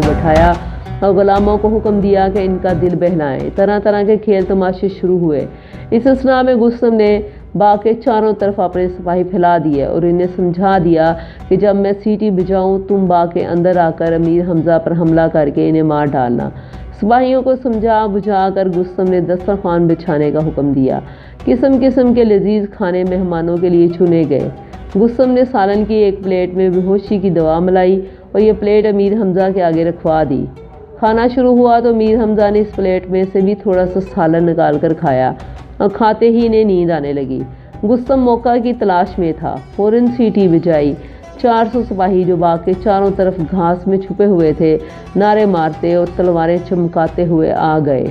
बैठाया और गुलामों को हुक्म दिया कि इनका दिल बहलाएं। तरह तरह के खेल तमाशे शुरू हुए। इस असना में गुस्तम ने बाग के चारों तरफ अपने सिपाही फैला दिए और इन्हें समझा दिया कि जब मैं सीटी बजाऊं तुम बाग के अंदर आकर अमीर हमजा पर हमला करके इन्हें मार डालना। सिपाहियों को समझा बुझा कर गुस्तम ने दस्तरखान बिछाने का हुक्म दिया। किस्म किस्म के लजीज खाने मेहमानों के लिए चुने गए। गुस्तम ने सालन की एक प्लेट में बेहोशी की दवा मिलाई और ये प्लेट अमीर हमजा के आगे रखवा दी। खाना शुरू हुआ तो अमीर हमजा ने इस प्लेट में से भी थोड़ा सा सालन निकाल कर खाया और खाते ही इन्हें नींद आने लगी। गुस्तम मौका की तलाश में था। फौरन सीटी बजाई। 400 सिपाही जो बाग के चारों तरफ घास में छुपे हुए थे नारे मारते और तलवारें चमकाते हुए आ गए।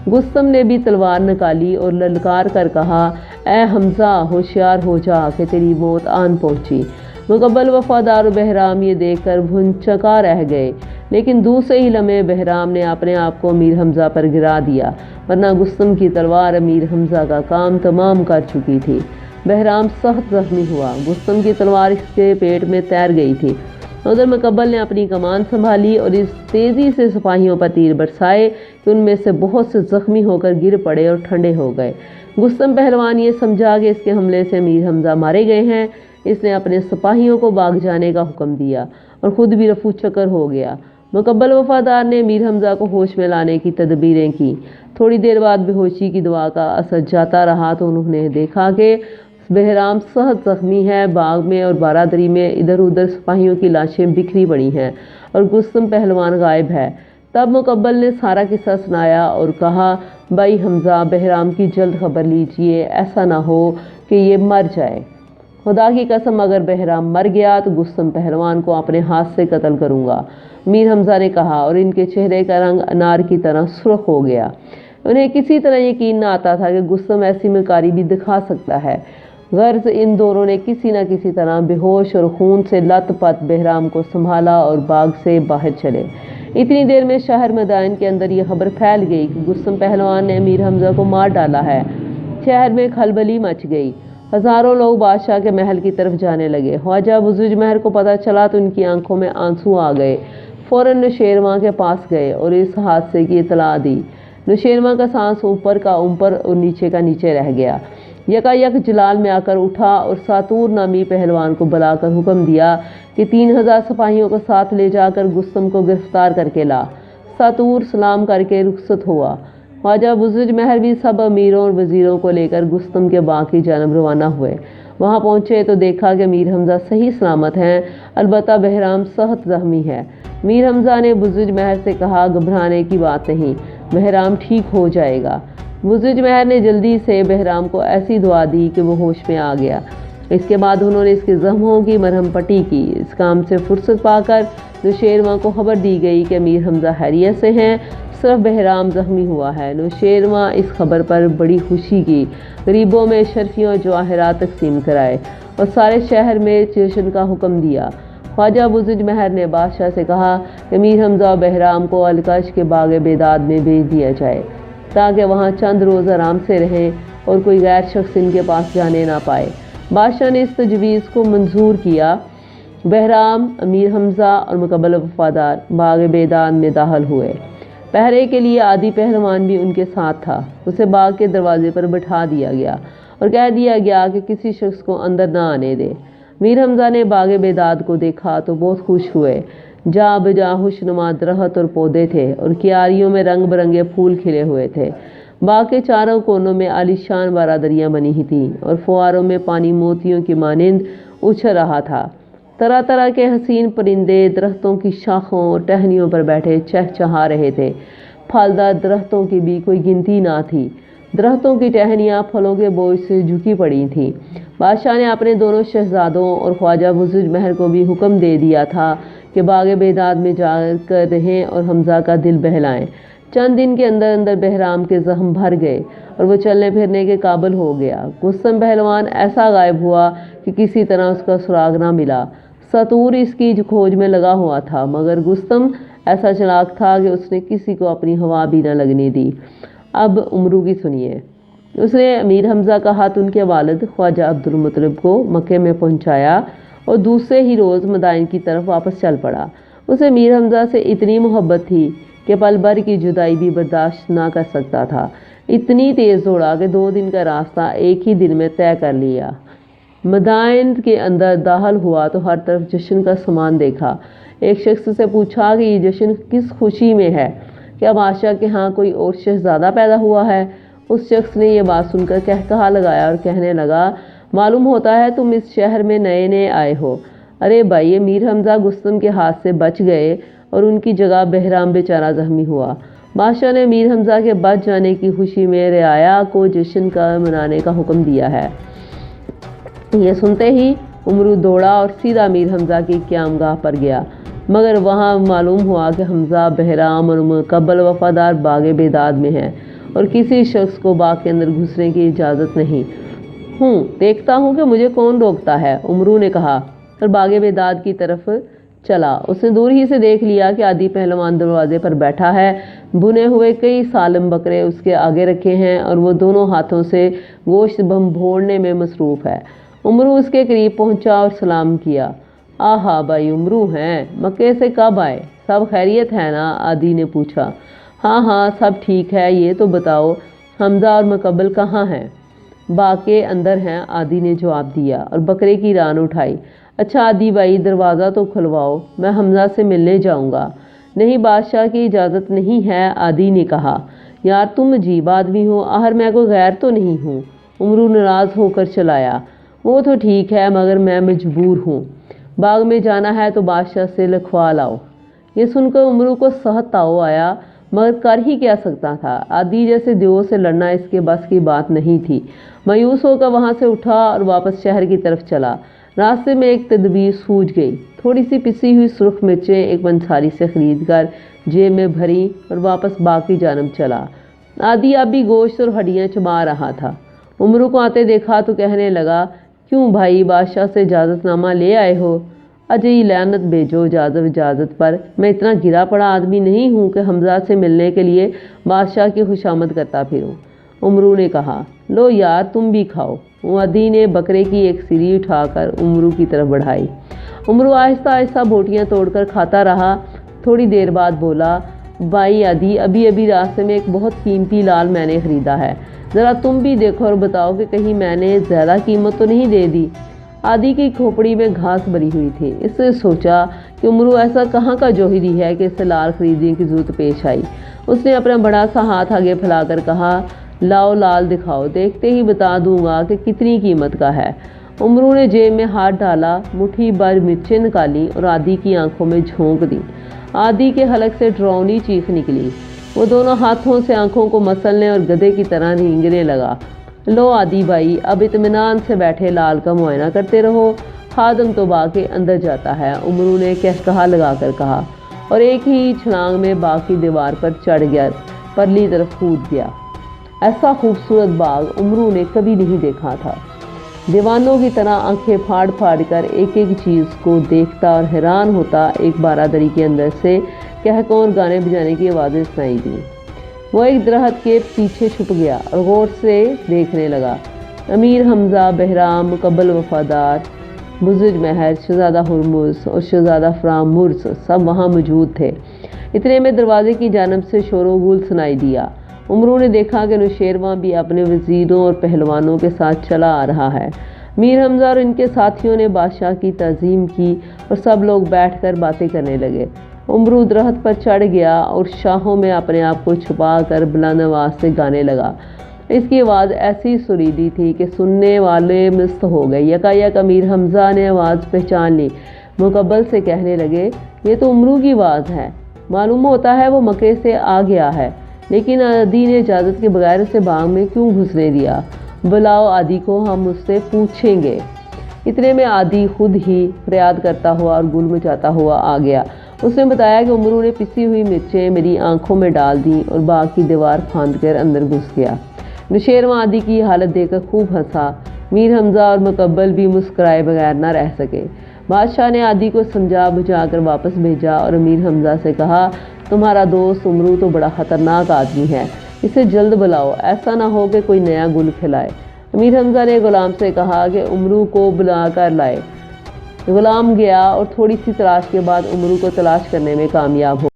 गुस्तम ने भी तलवार निकाली और ललकार कर कहा, ए हमजा होशियार हो जा कि तेरी मौत आन पहुंची। मुकब्बल वफादार बहराम ये देखकर भुनचका रह गए, लेकिन दूसरे ही लम्हे बहराम ने अपने आप को अमीर हमजा पर गिरा दिया, वरना गुस्तम की तलवार अमीर हमजा का काम तमाम कर चुकी थी। बहराम सख्त जख्मी हुआ। गुस्तम की तलवार इसके पेट में तैर गई थी। उधर मुकब्बल ने अपनी कमान संभाली और इस तेज़ी से सिपाहियों पर तीर बरसाए कि उनमें से बहुत से जख्मी होकर गिर पड़े और ठंडे हो गए। गुस्तम पहलवान ये समझा कि इसके हमले से अमीर हमजा मारे गए हैं। इसने अपने सिपाहियों को भाग जाने का हुक्म दिया और ख़ुद भी रफू चक्कर हो गया। मुकब्बल वफादार ने अमीर हमजा को होश में लाने की तदबीरें की। थोड़ी देर बाद बेहोशी की दवा का असर जाता रहा तो उन्होंने देखा कि बहराम सख्त जख्मी है। बाग में और बारादरी में इधर उधर सिपाहियों की लाशें बिखरी पड़ी हैं और गुस्तम पहलवान गायब है। तब मुकब्बल ने सारा किस्सा सुनाया और कहा, भाई हमजा बहराम की जल्द खबर लीजिए, ऐसा ना हो कि ये मर जाए। खुदा की कसम अगर बहराम मर गया तो गुस्तम पहलवान को अपने हाथ से कत्ल करूँगा, अमीर हमजा ने कहा और इनके चेहरे का रंग अनार की तरह सुर्ख हो गया। उन्हें किसी तरह यकीन न आता था कि गुस्तम ऐसी मकारी भी दिखा सकता है। गर्ज इन दोनों ने किसी न किसी तरह बेहोश और खून से लथपथ बहराम को संभाला और बाग से बाहर चले। इतनी देर में शहर मैदान के अंदर यह खबर फैल गई कि गुस्तम पहलवान ने अमीर हमजा को मार डाला है। शहर में खलबली मच गई। हजारों लोग बादशाह के महल की तरफ जाने लगे। ख्वाजा बुजुर्ग महर को पता चला तो उनकी आंखों में आंसू आ गए। फौरन नौशेरवां के पास गए और इस हादसे की इतला दी। नौशेरवां का सांस ऊपर का ऊपर और नीचे का नीचे रह गया। यकायक जलाल में आकर उठा और सातूर नामी पहलवान को बुलाकर हुक्म दिया कि 3000 सिपाहियों को साथ ले जाकर गुस्तम को गिरफ्तार करके ला। सातूर सलाम करके रुखसत हुआ। ख्वाजा बुजुर्ग महर भी सब अमीरों और वजीरों को लेकर गुस्तम के बाग की जानब रवाना हुए। वहां पहुंचे तो देखा कि अमीर हमजा सही सलामत हैं, अलबत्ता बहराम सख्त जख्मी है। अमीर हमजा ने बुजुर्ग महर से कहा, घबराने की बात नहीं, बहराम ठीक हो जाएगा। बुजुर्ग महर ने जल्दी से बहराम को ऐसी दुआ दी कि वो होश में आ गया। इसके बाद उन्होंने इसके जख्मों की मरहम पट्टी की। इस काम से फुर्सत पाकर नौशेरवां को खबर दी गई कि अमीर हमजा खैरियत से हैं, सिर्फ बहराम जख्मी हुआ है। नौशेरवां इस खबर पर बड़ी खुशी की। गरीबों में शर्फियों और जवाहरात तकसीम कराए और सारे शहर में जश्न का हुक्म दिया। ख्वाजा बुजुर्ग महर ने बादशाह से कहा कि अमीर हमजा और बहराम को अलकश के बाग बेदाद में भेज दिया जाए ताकि वहाँ चंद रोज़ आराम से रहें और कोई गैर शख्स इनके पास जाने ना पाए। बादशाह ने इस तजवीज़ को मंजूर किया। बहराम, अमीर हमजा और मुकब्बल वफादार बाग बेदाद में दाखिल हुए। पहरे के लिए आदि पहलवान भी उनके साथ था। उसे बाग के दरवाजे पर बिठा दिया गया और कह दिया गया कि किसी शख्स को अंदर ना आने दे। अमीर हमजा ने बाग बेदाद को देखा तो बहुत खुश हुए। जहाँ बजा खुशनुमा दरख्त और पौधे थे और क्यारियों में रंग बिरंगे फूल खिले हुए थे। बाग के चारों कोनों में आलीशान बारादरियाँ बनी ही थीं और फुआरों में पानी मोतियों की मानिंद उछल रहा था। तरह तरह के हसीन परिंदे दरख्तों की शाखों और टहनियों पर बैठे चहचहा रहे थे। फलदार दरख्तों की भी कोई गिनती ना थी। दरख्तों की टहनियाँ फलों के बोझ से झुकी पड़ी थीं। बादशाह ने अपने दोनों शहजादों और ख्वाजा बुजुर्ग महर को भी हुक्म दे दिया था कि बाग बेदाद में जाकर रहें और हमजा का दिल बहलाएं। चंद दिन के अंदर अंदर बहराम के जख्म भर गए और वो चलने फिरने के काबिल हो गया। गुस्तम पहलवान ऐसा गायब हुआ कि किसी तरह उसका सुराग ना मिला। सतूर इसकी खोज में लगा हुआ था, मगर गुस्तम ऐसा चालाक था कि उसने किसी को अपनी हवा भी न लगने दी। अब उमरू की सुनिए। उसने अमीर हमजा का हाथ उनके वालिद ख्वाजा अब्दुल मुत्तलिब को मक्के में पहुंचाया और दूसरे ही रोज़ मदाइन की तरफ वापस चल पड़ा। उसे मीर हमजा से इतनी मोहब्बत थी कि पल भर की जुदाई भी बर्दाश्त ना कर सकता था। इतनी तेज़ दौड़ा कि 2 दिन का रास्ता एक ही दिन में तय कर लिया। मदाइन के अंदर दाखिल हुआ तो हर तरफ जश्न का सामान देखा। एक शख्स से पूछा कि ये जश्न किस खुशी में है, क्या बादशाह के यहाँ कोई और शहजादा पैदा हुआ है? उस शख्स ने यह बात सुनकर कहकहा लगाया और कहने लगा, मालूम होता है तुम इस शहर में नए नए आए हो। अरे भाई, ये मीर हमजा गुस्तम के हाथ से बच गए और उनकी जगह बहराम बेचारा जख्मी हुआ। बादशाह ने मीर हमजा के बच जाने की खुशी में रियाया को जश्न का मनाने का हुक्म दिया है। यह सुनते ही उमरू दौड़ा और सीधा मीर हमजा की क़यामगाह पर गया, मगर वहाँ मालूम हुआ कि हमजा, बहराम और मुकब्बल वफादार बाग बेदाद में हैं और किसी शख्स को बाग के अंदर घुसने की इजाज़त नहीं। देखता हूँ कि मुझे कौन रोकता है, उमरू ने कहा और बाग बेदाद की तरफ चला। उसने दूर ही से देख लिया कि आदि पहलवान दरवाजे पर बैठा है। बुने हुए कई सालम बकरे उसके आगे रखे हैं और वो दोनों हाथों से गोश्त भंभोड़ने में मसरूफ़ है। उमरू उसके करीब पहुंचा और सलाम किया। आहा भाई, उमरू हैं, मक्के से कब आए? सब खैरियत है ना? आदि ने पूछा। हाँ, सब ठीक है। ये तो बताओ, हमजा और मुकब्बल कहाँ हैं? बाग के अंदर हैं, आदि ने जवाब दिया और बकरे की रान उठाई। अच्छा आदि भाई, दरवाज़ा तो खुलवाओ, मैं हमजा से मिलने जाऊँगा। नहीं, बादशाह की इजाज़त नहीं है, आदि ने कहा। यार तुम अजीब आदमी हो, आहर मैं कोई गैर तो नहीं हूँ। उमरू नाराज़ होकर चलाया। वो तो ठीक है, मगर मैं मजबूर हूँ। बाग में जाना है तो बादशाह से लिखवा लाओ। ये सुनकर उमरू को सहत ताव आया, मगर कर ही क्या सकता था। आदि जैसे देवों से लड़ना इसके बस की बात नहीं थी। मायूस होकर वहाँ से उठा और वापस शहर की तरफ चला। रास्ते में एक तदबीर सूझ गई। थोड़ी सी पिसी हुई सुर्ख मिर्चें एक पंसारी से खरीद कर जेब में भरी और वापस बाग की जानब चला। आदि अभी गोश्त और हड्डियाँ चबा रहा था। उमरू को आते देखा तो कहने लगा, क्यों भाई, बादशाह से इजाज़तनामा ले आए हो? अजय लानत भेजो इजाज़त पर। मैं इतना गिरा पड़ा आदमी नहीं हूँ कि हमजा से मिलने के लिए बादशाह की खुशामद करता फिरूँ। उमरू ने कहा, लो यार तुम भी खाओ। आदि ने बकरे की एक सिरी उठाकर उमरू की तरफ बढ़ाई। उमरू आहिस्ता आहिस्ता बोटियाँ तोड़कर खाता रहा। थोड़ी देर बाद बोला, भाई आदि, अभी रास्ते में एक बहुत कीमती लाल मैंने ख़रीदा है, ज़रा तुम भी देखो और बताओ कि कहीं मैंने ज़्यादा कीमत तो नहीं दे दी। आदि की खोपड़ी में घास भरी हुई थी। इससे सोचा कि उमरू ऐसा कहाँ का जोहिरी है कि इसे लाल खरीदने की ज़रूरत पेश आई। उसने अपना बड़ा सा हाथ आगे फैलाकर कहा, लाओ लाल दिखाओ, देखते ही बता दूंगा कि कितनी कीमत का है। उमरू ने जेब में हाथ डाला, मुट्ठी भर मिर्चें निकाली और आदि की आंखों में झोंक दी। आदि के हलक से डरावनी चीख निकली। वो दोनों हाथों से आंखों को मसलने और गधे की तरह नींगने लगा। लो आदि भाई, अब इत्मीनान से बैठे लाल का मुआयना करते रहो, खादम तो बाग के अंदर जाता है, उमरू ने कहकहा लगाकर कहा और एक ही छलांग में बाग की दीवार पर चढ़ गया, परली तरफ कूद गया। ऐसा खूबसूरत बाग उमरू ने कभी नहीं देखा था। दीवानों की तरह आंखें फाड़ फाड़ कर एक एक चीज़ को देखता और हैरान होता एक बारादरी के अंदर से कहकों और गाने बजाने की आवाज़ें सुनाई दी। वो एक दरख्त के पीछे छुप गया और गौर से देखने लगा। अमीर हमजा, बहराम, मुकब्बल वफादार, बुजुर्ग महर, शहजादा हुरमुज़ और शहजादा फ्रामुर्स सब वहाँ मौजूद थे। इतने में दरवाजे की जानब से शोर-गुल सुनाई दिया। उमरू ने देखा कि नौशेरवां भी अपने वज़ीरों और पहलवानों के साथ चला आ रहा है। मीर हमजा और इनके साथियों ने बादशाह की ताज़ीम की और सब लोग बैठकर बातें करने लगे। उमरू दरख्त पर चढ़ गया और शाहों में अपने आप को छुपा कर बुलंद आवाज़ से गाने लगा। इसकी आवाज़ ऐसी सुरीली थी कि सुनने वाले मस्त हो गए। यकायक अमीर हमजा ने आवाज़ पहचान ली। मुकब्बल से कहने लगे, ये तो उमरू की आवाज़ है। मालूम होता है वो मक्के से आ गया है, लेकिन आदि ने इजाज़त के बगैर उसे बाग में क्यों घुसने दिया? बुलाओ आदि को, हम उससे पूछेंगे। इतने में आदि खुद ही फरियाद करता हुआ और गुल मचाता हुआ आ गया। उसने बताया कि उमरू ने पिसी हुई मिर्चें मेरी आंखों में डाल दी और बाग की दीवार फांद कर अंदर घुस गया। नौशेरवां आदि की हालत देखकर खूब हंसा। मीर हमजा और मुकब्बल भी मुस्कुराए बगैर न रह सके। बादशाह ने आदि को समझा बुझाकर वापस भेजा और अमीर हमजा से कहा, तुम्हारा दोस्त उमरू तो बड़ा ख़तरनाक आदमी है, इसे जल्द बुलाओ, ऐसा ना हो कि कोई नया गुल खिलाए। अमीर हमजा ने गुलाम से कहा कि उमरू को बुला कर लाए। غلام گیا اور تھوڑی سی تلاش کے بعد امرو کو تلاش کرنے میں کامیاب ہو